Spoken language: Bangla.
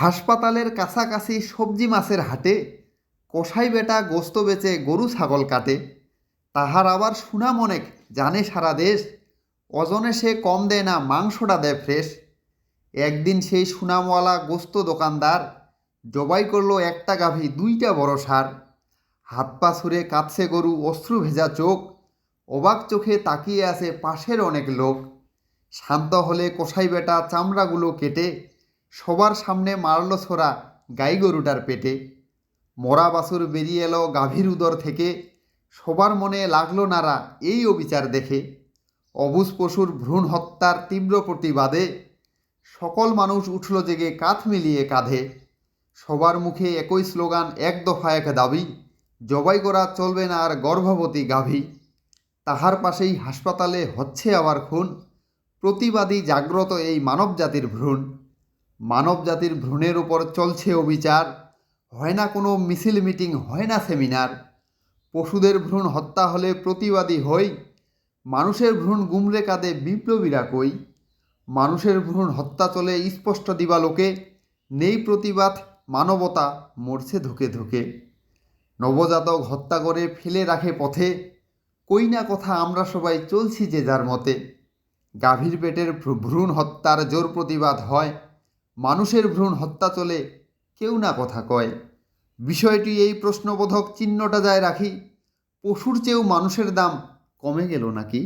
হাসপাতালের কাছাকাছি সবজি মাছের হাটে কসাই বেটা গোস্ত বেচে গরু ছাগল কাটে। তাহার আবার সুনাম অনেক, জানে সারা দেশ। ওজনে সে কম দেয় না, মাংসটা দেয় ফ্রেশ। একদিন সেই সুনামওয়ালা গোস্ত দোকানদার জবাই করলো একটা গাভী, দুইটা বড় ষাঁড়। হাত পা ছুঁড়ে কাঁদছে গরু, অশ্রু ভেজা চোখ। অবাক চোখে তাকিয়ে আছে পাশের অনেক লোক। শান্ত হলে কসাই বেটা চামড়াগুলো কেটে সবার সামনে মারল ছোড়া গাই গরুটার পেটে। মরা বাছুর বেরিয়ে এলো গাভীর উদর থেকে, সবার মনে লাগলো নাড়া এই অবিচার দেখে। অবুঝ পশুর ভ্রূণ হত্যার তীব্র প্রতিবাদে সকল মানুষ উঠল জেগে, কাঁধ মিলিয়ে কাঁধে। সবার মুখে একই স্লোগান, এক দফা এক দাবি, জবাই করা চলবে না আর গর্ভবতী গাভী। তাহার পাশেই হাসপাতালে হচ্ছে আবার খুন, প্রতিবাদী জাগ্রত এই মানবজাতির ভ্রূণ। মানবজাতির ভ্রূণের উপর চলছে অবিচার, হয় না কোনো মিছিল মিটিং, হয় না সেমিনার। পশুদের ভ্রূণ হত্যা হলে প্রতিবাদী হই, মানুষের ভ্রূণ গুমরে কাঁদে বিপ্লবীরা কই। মানুষের ভ্রূণ হত্যা চলে স্পষ্ট দিবালোকে, নেই প্রতিবাদ, মানবতা মরছে ধুকে ধুকে। নবজাতক হত্যা করে ফেলে রাখে পথে, কই না কথা আমরা সবাই চলছি যে যার মতে। গাভীর পেটের ভ্রূণ হত্যার জোর প্রতিবাদ হয়, মানুষের ভ্রূণ হত্যা চলে কেউ না কথা কয়। বিষয়টি এই প্রশ্নবোধক চিহ্নটা যায় রাখি, পশুর চেয়েও মানুষের দাম কমে গেল নাকি?